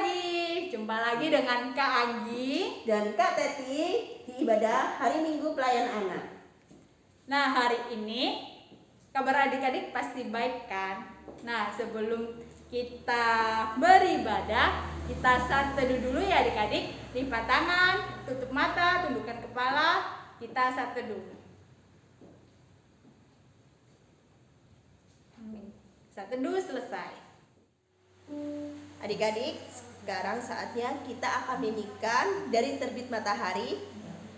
pagi, jumpa lagi dengan Kak Anggi dan Kak Teti di ibadah hari Minggu Pelayan Anak. Nah, hari ini kabar adik-adik pasti baik kan? Nah, sebelum kita beribadah, kita saat teduh dulu ya adik-adik. Lipat tangan, tutup mata, tundukkan kepala, kita saat teduh. Saat teduh selesai. Adik-adik, sekarang saatnya kita akan menyanyikan Dari Terbit Matahari.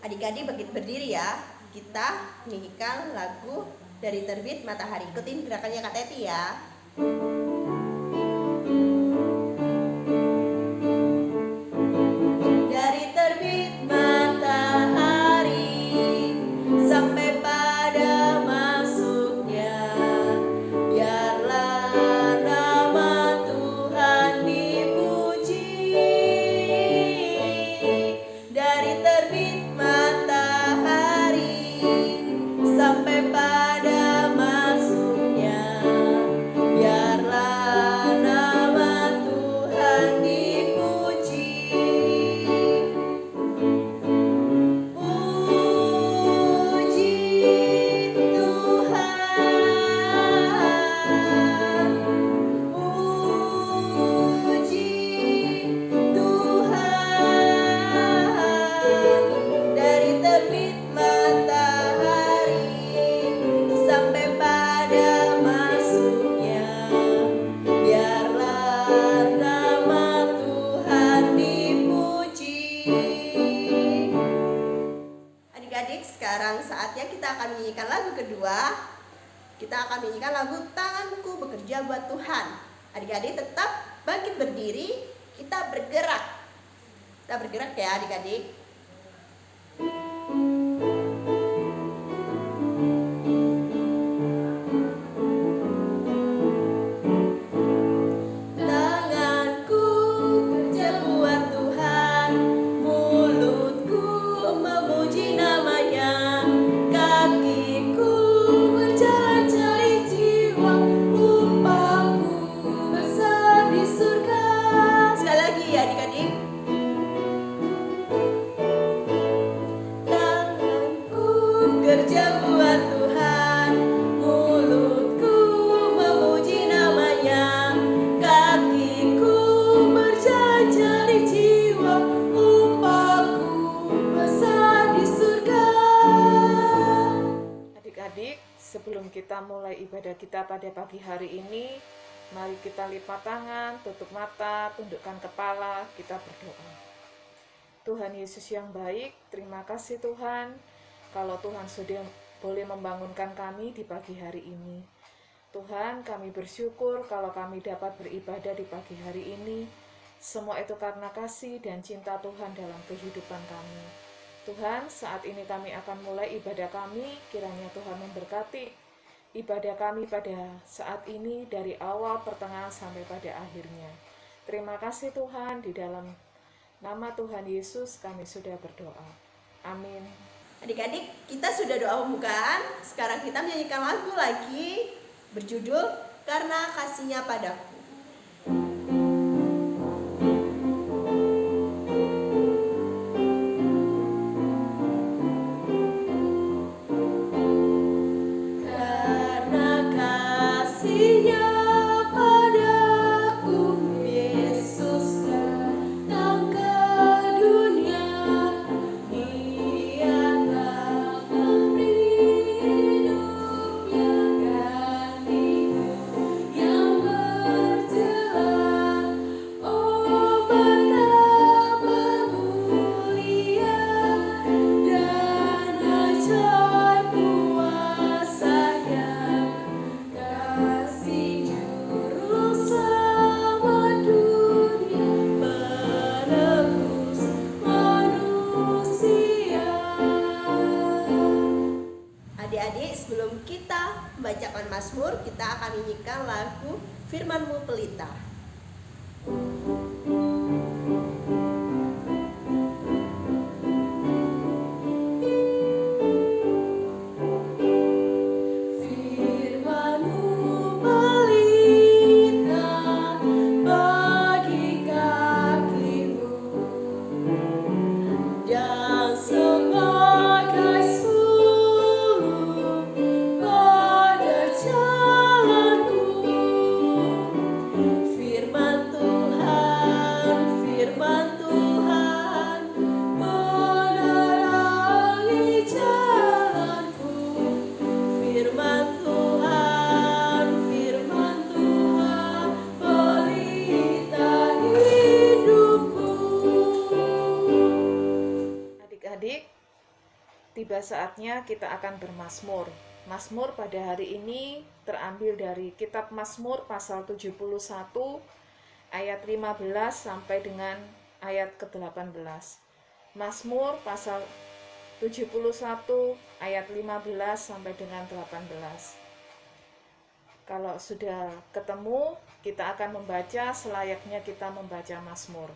Adik-adik berdiri ya. Kita menyanyikan lagu Dari Terbit Matahari. Ikutin gerakannya Kak Teti ya. Dari terbit matahari sampai pada masuknya, biarlah nama Tuhan dipuji. Dari terbit matahari sampai pada masuknya, biarlah nama Tuhan dipuji. Puji Tuhan, puji Tuhan. Dari terbit matahari sampai pada masuknya, biarlah nama Tuhan dipuji. Adik-adik, sekarang saatnya kita akan menyanyikan lagu kedua. Kita akan menyanyikan lagu Tanganku Bekerja Buat Tuhan. Adik-adik tetap bangkit berdiri, kita bergerak. Kita bergerak ya adik-adik. Tanganku kerja buat Tuhan, mulutku memuji namanya, kakiku berjalan cari jiwa, upahku besar di surga. Sekali lagi ya adik-adik. Tanganku kerja buat Tuhan, mulutku memuji namanya, kakiku berjalan cari jiwa, upahku besar di surga. Adik-adik, sebelum kita mulai ibadah kita pada pagi hari ini, mari kita lipat tangan, tutup mata, tundukkan kepala, kita berdoa. Tuhan Yesus yang baik, terima kasih Tuhan, kalau Tuhan sudah boleh membangunkan kami di pagi hari ini. Tuhan, kami bersyukur kalau kami dapat beribadah di pagi hari ini. Semua itu karena kasih dan cinta Tuhan dalam kehidupan kami. Tuhan, saat ini kami akan mulai ibadah kami, kiranya Tuhan memberkati ibadah kami pada saat ini dari awal, pertengahan, sampai pada akhirnya. Terima kasih Tuhan, di dalam nama Tuhan Yesus kami sudah berdoa. Amin. Adik-adik, kita sudah doa pembukaan. Sekarang kita menyanyikan lagu lagi berjudul Karena Kasihnya Padaku. Karena kasihnya padaku, Yesus datang ke dunia. Ia telah memberi hidupnya, gantinya yang berjalan. Oh, betapa mulia dan ajaib kuasa-Nya, kasih juru selamat dunia, penebus manusia. Adik-adik, sebelum kita membacakan Mazmur, kita akan menyanyikan lagu Firman-Mu Pelita. Firman-Mu pelita bagi kami. sudah saatnya kita akan bermazmur. Mazmur pada hari ini terambil dari kitab Mazmur pasal 71 ayat 15 sampai dengan ayat ke-18. Mazmur pasal 71 ayat 15 sampai dengan 18. Kalau sudah ketemu, kita akan membaca selayaknya kita membaca Mazmur.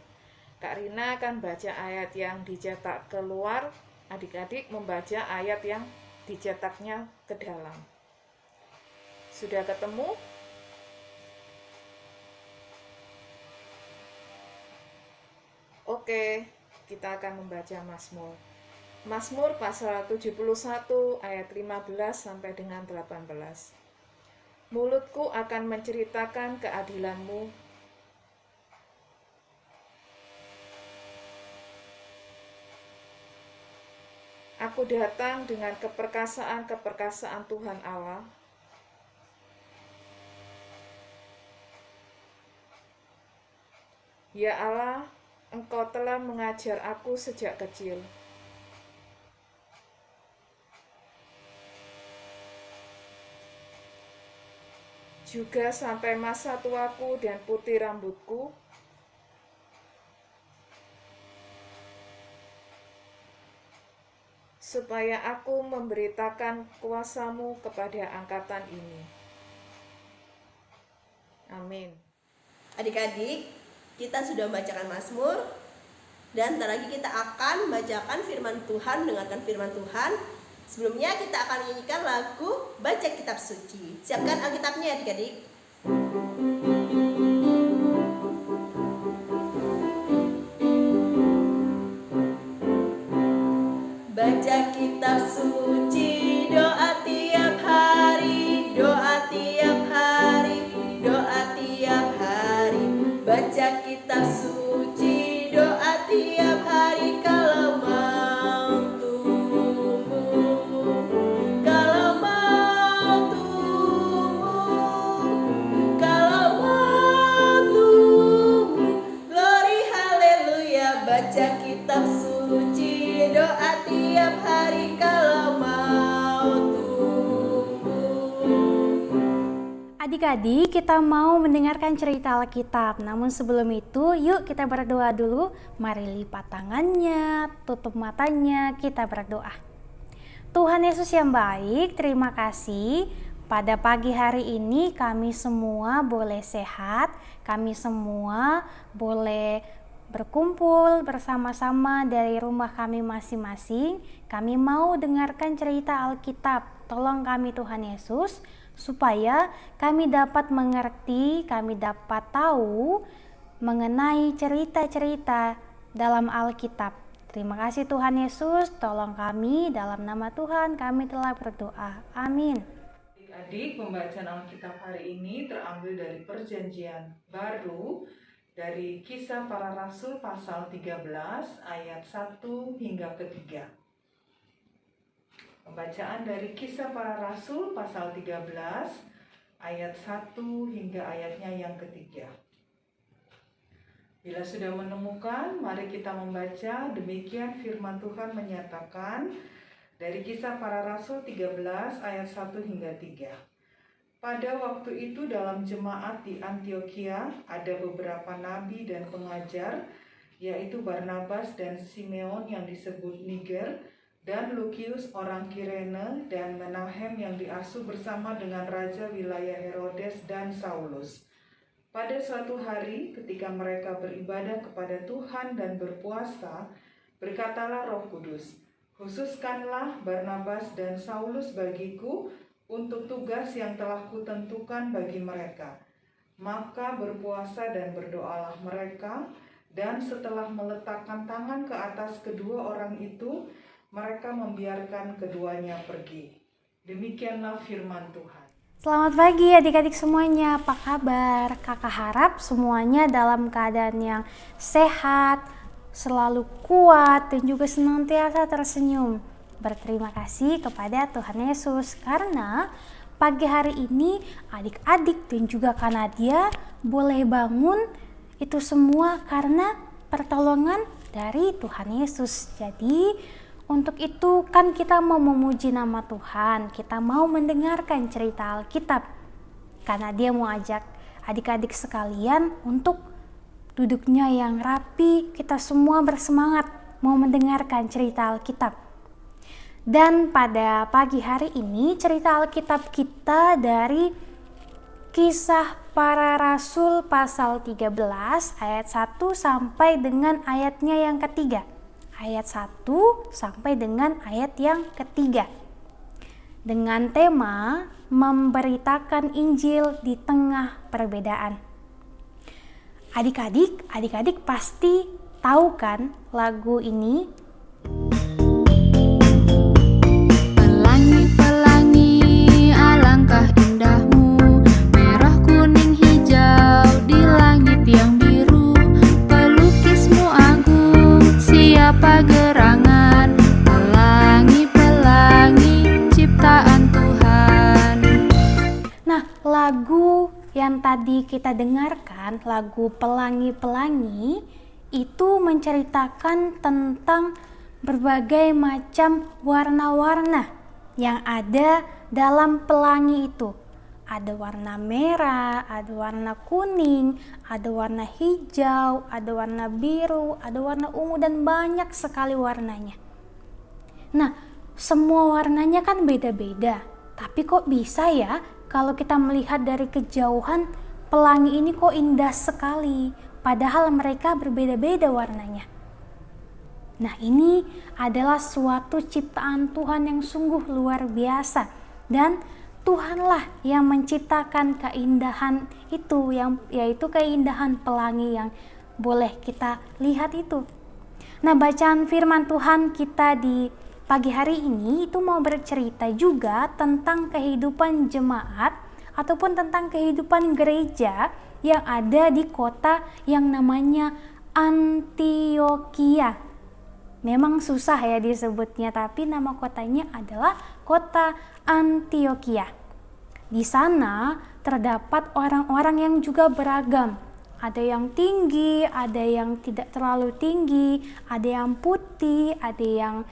Kak Rina akan baca ayat yang dicetak keluar, adik-adik membaca ayat yang dicetaknya ke dalam. Sudah ketemu? Oke, kita akan membaca Mazmur. Mazmur pasal 71 ayat 15 sampai dengan 18. Mulutku akan menceritakan keadilan-Mu. Aku datang dengan keperkasaan Tuhan Allah. Ya Allah, Engkau telah mengajar aku sejak kecil. Juga sampai masa tuaku dan putih rambutku, supaya aku memberitakan kuasa-Mu kepada angkatan ini. Amin. Adik-adik, kita sudah membacakan Mazmur, dan ntar lagi kita akan membacakan firman Tuhan, mendengarkan firman Tuhan. Sebelumnya kita akan menyanyikan lagu Baca Kitab Suci. Siapkan Alkitabnya adik-adik. Baca kitab suci, doa tiap hari, doa tiap hari, doa tiap hari. Baca kitab suci, doa tiap hari kalau mau tumbuh, kalau mau tumbuh, kalau mau tumbuh. Glory haleluya, baca kitab suci, doa tiap hari kalau mau tumbuh. Adik-adik, kita mau mendengarkan cerita Alkitab. Namun sebelum itu, yuk kita berdoa dulu. Mari lipat tangannya, tutup matanya, kita berdoa. Tuhan Yesus yang baik, terima kasih. Pada pagi hari ini kami semua boleh sehat, kami semua boleh berkumpul bersama-sama dari rumah kami masing-masing. Kami mau dengarkan cerita Alkitab. Tolong kami Tuhan Yesus, supaya kami dapat mengerti, kami dapat tahu mengenai cerita-cerita dalam Alkitab. Terima kasih Tuhan Yesus, tolong kami, dalam nama Tuhan kami telah berdoa. Amin. Adik-adik, pembacaan Alkitab hari ini terambil dari Perjanjian Baru, dari Kisah Para Rasul pasal 13 ayat 1 hingga ke-3. Pembacaan dari Kisah Para Rasul pasal 13 ayat 1 hingga ayatnya yang ke-3. Bila sudah menemukan, mari kita membaca. Demikian firman Tuhan menyatakan dari Kisah Para Rasul 13 ayat 1 hingga 3. Pada waktu itu dalam jemaat di Antiokhia ada beberapa nabi dan pengajar, yaitu Barnabas dan Simeon yang disebut Niger, dan Lukius orang Kirene, dan Menahem yang diasuh bersama dengan raja wilayah Herodes dan Saulus. Pada suatu hari ketika mereka beribadah kepada Tuhan dan berpuasa, berkatalah Roh Kudus, "Khususkanlah Barnabas dan Saulus bagiku untuk tugas yang telah kutentukan bagi mereka." Maka berpuasa dan berdoalah mereka, dan setelah meletakkan tangan ke atas kedua orang itu, mereka membiarkan keduanya pergi. Demikianlah firman Tuhan. Selamat pagi adik-adik semuanya, apa kabar? Kakak harap semuanya dalam keadaan yang sehat, selalu kuat, dan juga senantiasa tersenyum. Berterima kasih kepada Tuhan Yesus karena pagi hari ini adik-adik dan juga Kak Nadia boleh bangun, itu semua karena pertolongan dari Tuhan Yesus. Jadi Untuk itu kan kita mau memuji nama Tuhan, kita mau mendengarkan cerita Alkitab. Karena dia mau ajak adik-adik sekalian untuk duduknya yang rapi, kita semua bersemangat mau mendengarkan cerita Alkitab. Dan pada pagi hari ini cerita Alkitab kita dari Kisah Para Rasul pasal 13 ayat 1 sampai dengan ayatnya yang ketiga. Ayat 1 sampai dengan ayat yang ketiga. Dengan tema memberitakan Injil di tengah perbedaan. Adik-adik pasti tahu kan lagu ini? Pelangi-pelangi alangkah indahmu, merah kuning hijau di langit yang biru, pelukismu agung, siapa gerangan, pelangi-pelangi ciptaan Tuhan. Nah, lagu yang tadi kita dengarkan, lagu Pelangi-Pelangi, itu menceritakan tentang berbagai macam warna-warna yang ada dalam pelangi itu. Ada warna merah, ada warna kuning, ada warna hijau, ada warna biru, ada warna ungu, dan banyak sekali warnanya. Nah, semua warnanya kan beda-beda. Tapi kok bisa ya kalau kita melihat dari kejauhan, pelangi ini kok indah sekali, padahal mereka berbeda-beda warnanya. Nah, ini adalah suatu ciptaan Tuhan yang sungguh luar biasa, dan Tuhanlah yang menciptakan keindahan itu, yaitu keindahan pelangi yang boleh kita lihat itu. Nah, bacaan firman Tuhan kita di pagi hari ini itu mau bercerita juga tentang kehidupan jemaat ataupun tentang kehidupan gereja yang ada di kota yang namanya Antiokhia. Memang susah ya disebutnya, tapi nama kotanya adalah kota Antiokhia. Di sana terdapat orang-orang yang juga beragam. Ada yang tinggi, ada yang tidak terlalu tinggi, ada yang putih, ada yang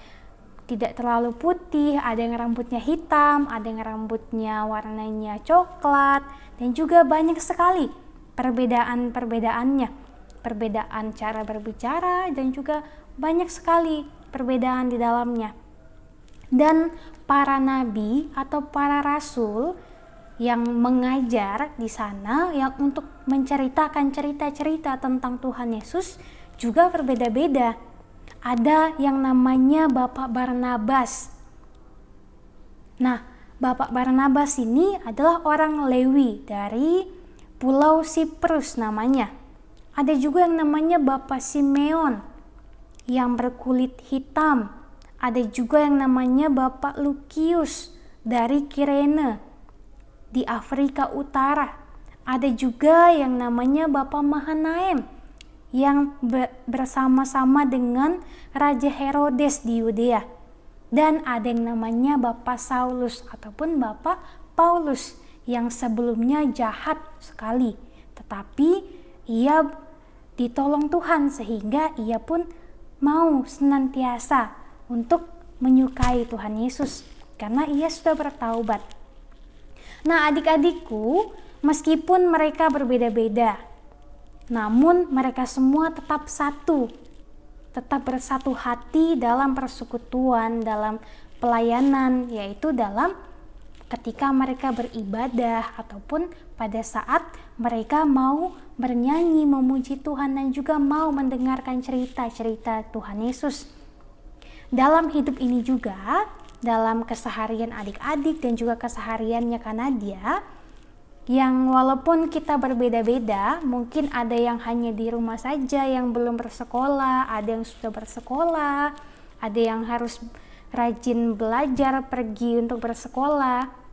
tidak terlalu putih, ada yang rambutnya hitam, ada yang rambutnya warnanya coklat, dan juga banyak sekali perbedaan-perbedaannya. Perbedaan cara berbicara dan juga banyak sekali perbedaan di dalamnya. Dan para nabi atau para rasul yang mengajar di sana yang untuk menceritakan cerita-cerita tentang Tuhan Yesus juga berbeda-beda. Ada yang namanya Bapak Barnabas. Nah, Bapak Barnabas ini adalah orang Lewi dari Pulau Siprus namanya. Ada juga yang namanya Bapak Simeon yang berkulit hitam. Ada juga yang namanya Bapak Lukius dari Kirene di Afrika Utara. Ada juga yang namanya Bapak Mahanaim yang bersama-sama dengan Raja Herodes di Yudea. Dan ada yang namanya Bapak Saulus ataupun Bapak Paulus yang sebelumnya jahat sekali, tetapi ia ditolong Tuhan sehingga ia pun mau senantiasa untuk menyukai Tuhan Yesus karena ia sudah bertaubat. Nah, adik-adikku, meskipun mereka berbeda-beda, namun mereka semua tetap satu, tetap bersatu hati dalam persekutuan, dalam pelayanan, yaitu dalam ketika mereka beribadah ataupun pada saat mereka mau bernyanyi memuji Tuhan dan juga mau mendengarkan cerita-cerita Tuhan Yesus. Dalam hidup ini juga, dalam keseharian adik-adik dan juga kesehariannya Kanadia, yang walaupun kita berbeda-beda, mungkin ada yang hanya di rumah saja yang belum bersekolah, ada yang sudah bersekolah, ada yang harus rajin belajar pergi untuk bersekolah.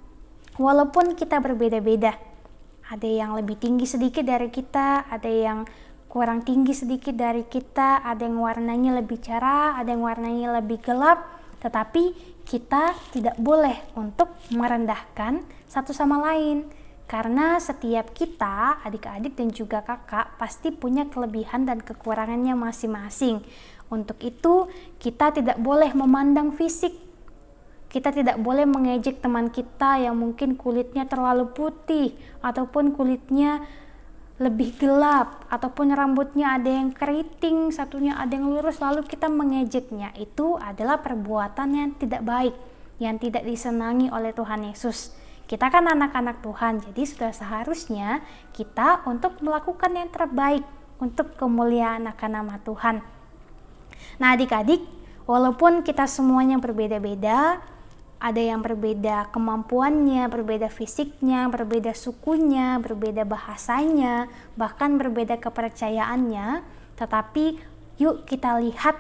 Walaupun kita berbeda-beda, ada yang lebih tinggi sedikit dari kita, ada yang kurang tinggi sedikit dari kita, ada yang warnanya lebih cerah, ada yang warnanya lebih gelap, tetapi kita tidak boleh untuk merendahkan satu sama lain. Karena setiap kita, adik-adik dan juga kakak, pasti punya kelebihan dan kekurangannya masing-masing. Untuk itu, kita tidak boleh memandang fisik. Kita tidak boleh mengejek teman kita yang mungkin kulitnya terlalu putih, ataupun kulitnya lebih gelap, ataupun rambutnya ada yang keriting, satunya ada yang lurus, lalu kita mengejeknya. Itu adalah perbuatan yang tidak baik, yang tidak disenangi oleh Tuhan Yesus. Kita kan anak-anak Tuhan, jadi sudah seharusnya kita untuk melakukan yang terbaik untuk kemuliaan akan nama Tuhan. Nah adik-adik, walaupun kita semuanya berbeda-beda, ada yang berbeda kemampuannya, berbeda fisiknya, berbeda sukunya, berbeda bahasanya, bahkan berbeda kepercayaannya, tetapi yuk kita lihat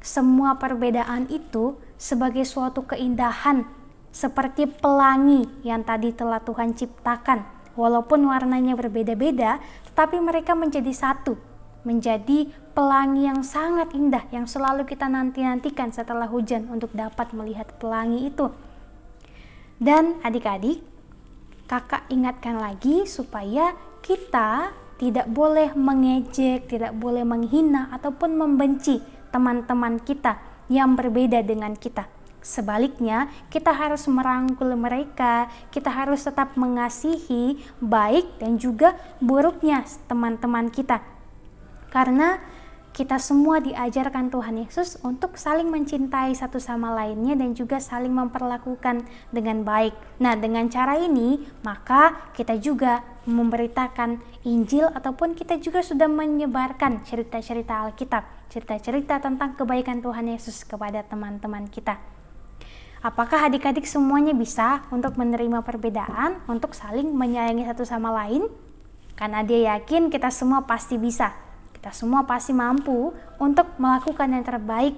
semua perbedaan itu sebagai suatu keindahan, seperti pelangi yang tadi telah Tuhan ciptakan. Walaupun warnanya berbeda-beda, tetapi mereka menjadi satu, menjadi pelangi yang sangat indah yang selalu kita nanti-nantikan setelah hujan untuk dapat melihat pelangi itu. Dan adik-adik, kakak ingatkan lagi supaya kita tidak boleh mengejek, tidak boleh menghina ataupun membenci teman-teman kita yang berbeda dengan kita. Sebaliknya, kita harus merangkul mereka, kita harus tetap mengasihi baik dan juga buruknya teman-teman kita. Karena kita semua diajarkan Tuhan Yesus untuk saling mencintai satu sama lainnya dan juga saling memperlakukan dengan baik. Nah, dengan cara ini, maka kita juga memberitakan Injil ataupun kita juga sudah menyebarkan cerita-cerita Alkitab, cerita-cerita tentang kebaikan Tuhan Yesus kepada teman-teman kita. Apakah adik-adik semuanya bisa untuk menerima perbedaan, untuk saling menyayangi satu sama lain? Karena dia yakin kita semua pasti bisa. Kita semua pasti mampu untuk melakukan yang terbaik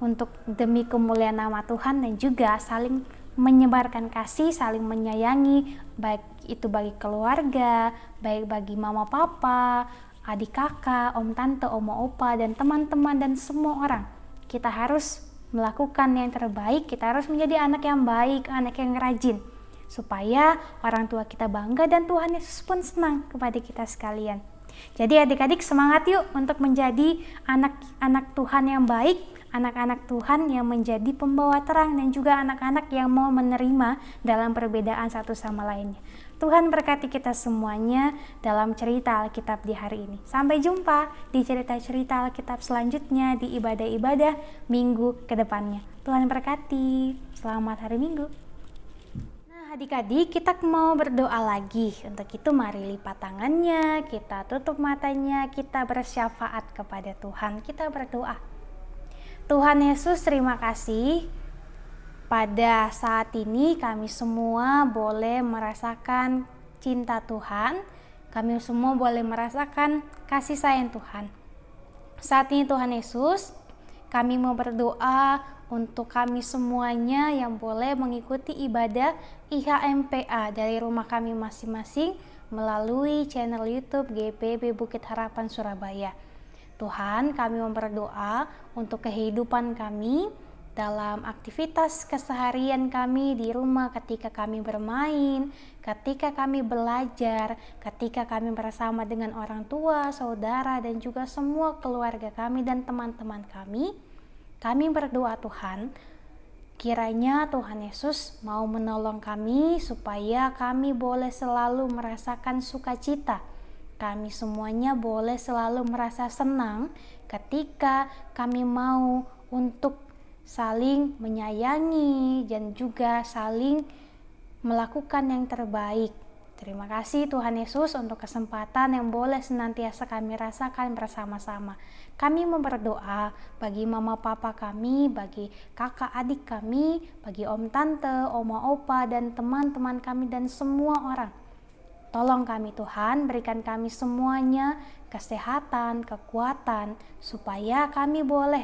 untuk demi kemuliaan nama Tuhan dan juga saling menyebarkan kasih, saling menyayangi, baik itu bagi keluarga, baik bagi mama papa, adik kakak, om tante, oma opa, dan teman-teman dan semua orang. Kita harus melakukan yang terbaik, kita harus menjadi anak yang baik, anak yang rajin, supaya orang tua kita bangga dan Tuhan Yesus pun senang kepada kita sekalian. Jadi adik-adik semangat yuk untuk menjadi anak-anak Tuhan yang baik, anak-anak Tuhan yang menjadi pembawa terang dan juga anak-anak yang mau menerima dalam perbedaan satu sama lainnya. Tuhan berkati kita semuanya dalam cerita Alkitab di hari ini. Sampai jumpa di cerita-cerita Alkitab selanjutnya di ibadah-ibadah minggu ke depannya. Tuhan berkati. Selamat hari Minggu. Nah adik-adik, kita mau berdoa lagi. Untuk itu mari lipat tangannya, kita tutup matanya, kita bersyafaat kepada Tuhan. Kita berdoa. Tuhan Yesus, terima kasih. Pada saat ini kami semua boleh merasakan cinta Tuhan, kami semua boleh merasakan kasih sayang Tuhan. Saat ini Tuhan Yesus, kami mau berdoa untuk kami semuanya yang boleh mengikuti ibadah IHMPA dari rumah kami masing-masing melalui channel YouTube GPB Bukit Harapan Surabaya. Tuhan, kami mau berdoa untuk kehidupan kami dalam aktivitas keseharian kami di rumah, ketika kami bermain, ketika kami belajar, ketika kami bersama dengan orang tua, saudara, dan juga semua keluarga kami dan teman-teman kami. Kami berdoa Tuhan, kiranya Tuhan Yesus mau menolong kami supaya kami boleh selalu merasakan sukacita. Kami semuanya boleh selalu merasa senang ketika kami mau untuk saling menyayangi dan juga saling melakukan yang terbaik. Terima kasih Tuhan Yesus untuk kesempatan yang boleh senantiasa kami rasakan bersama-sama. Kami mau berdoa bagi mama papa kami, bagi kakak adik kami, bagi om tante, oma opa, dan teman-teman kami dan semua orang. Tolong kami Tuhan, berikan kami semuanya kesehatan, kekuatan, supaya kami boleh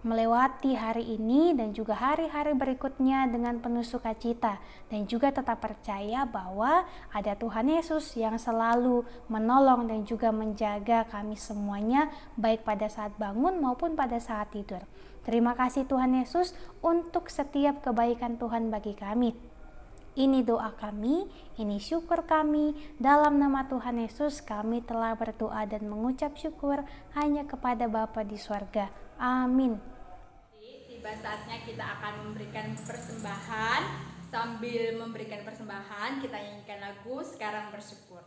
melewati hari ini dan juga hari-hari berikutnya dengan penuh sukacita, dan juga tetap percaya bahwa ada Tuhan Yesus yang selalu menolong dan juga menjaga kami semuanya, baik pada saat bangun maupun pada saat tidur. Terima kasih Tuhan Yesus untuk setiap kebaikan Tuhan bagi kami. Ini doa kami, ini syukur kami. Dalam nama Tuhan Yesus kami telah berdoa dan mengucap syukur hanya kepada Bapa di sorga. Amin. Tiba saatnya kita akan memberikan persembahan. Sambil memberikan persembahan, kita nyanyikan lagu Sekarang Bersyukur.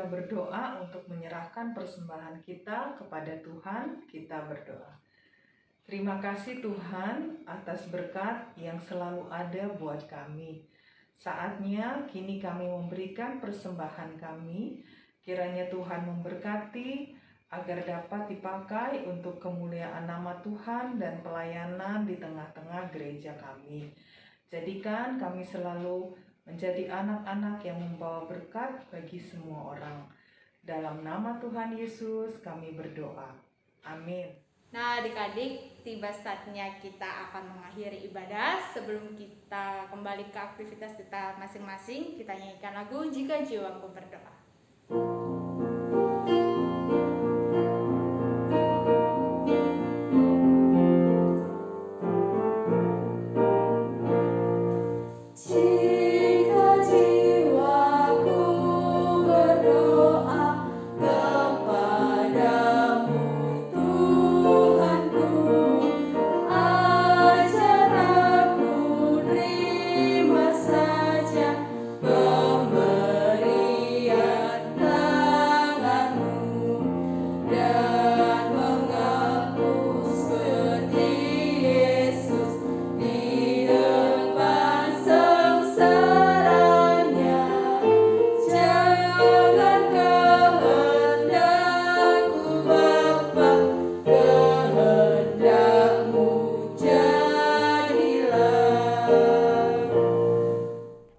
Berdoa untuk menyerahkan persembahan kita kepada Tuhan. Kita berdoa. Terima kasih Tuhan atas berkat yang selalu ada buat kami. Saatnya kini kami memberikan persembahan kami. Kiranya Tuhan memberkati agar dapat dipakai untuk kemuliaan nama Tuhan dan pelayanan di tengah-tengah gereja kami. Jadikan kami selalu menjadi anak-anak yang membawa berkat bagi semua orang. Dalam nama Tuhan Yesus kami berdoa. Amin. Nah adik-adik, tiba saatnya kita akan mengakhiri ibadah. Sebelum kita kembali ke aktivitas kita masing-masing, kita nyanyikan lagu Jika Jiwaku Berdoa.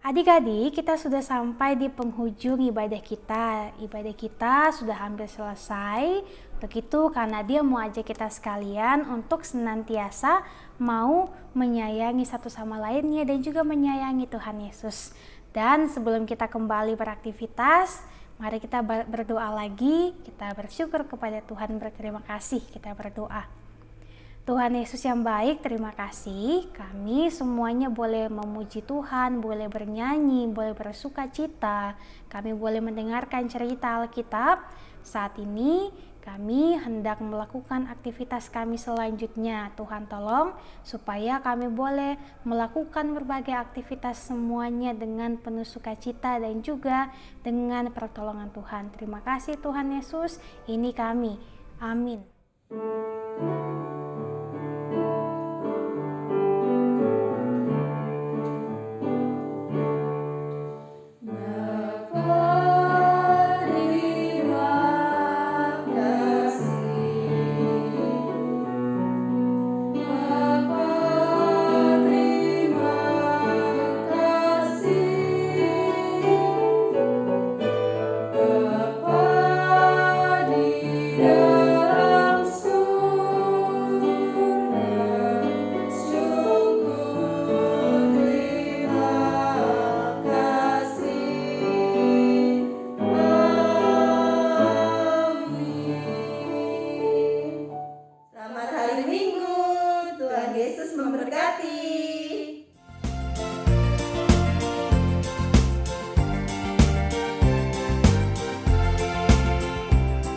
Adik-adik, kita sudah sampai di penghujung ibadah kita. Ibadah kita sudah hampir selesai. Untuk itu, karena dia mau ajak kita sekalian untuk senantiasa mau menyayangi satu sama lainnya dan juga menyayangi Tuhan Yesus. Dan sebelum kita kembali beraktivitas, mari kita berdoa lagi. Kita bersyukur kepada Tuhan, berterima kasih. Kita berdoa. Tuhan Yesus yang baik, terima kasih. Kami semuanya boleh memuji Tuhan, boleh bernyanyi, boleh bersuka cita. Kami boleh mendengarkan cerita Alkitab. Saat ini kami hendak melakukan aktivitas kami selanjutnya. Tuhan tolong supaya kami boleh melakukan berbagai aktivitas semuanya dengan penuh sukacita dan juga dengan pertolongan Tuhan. Terima kasih Tuhan Yesus, ini kami. Amin. Selamat hari Minggu, Tuhan Yesus memberkati.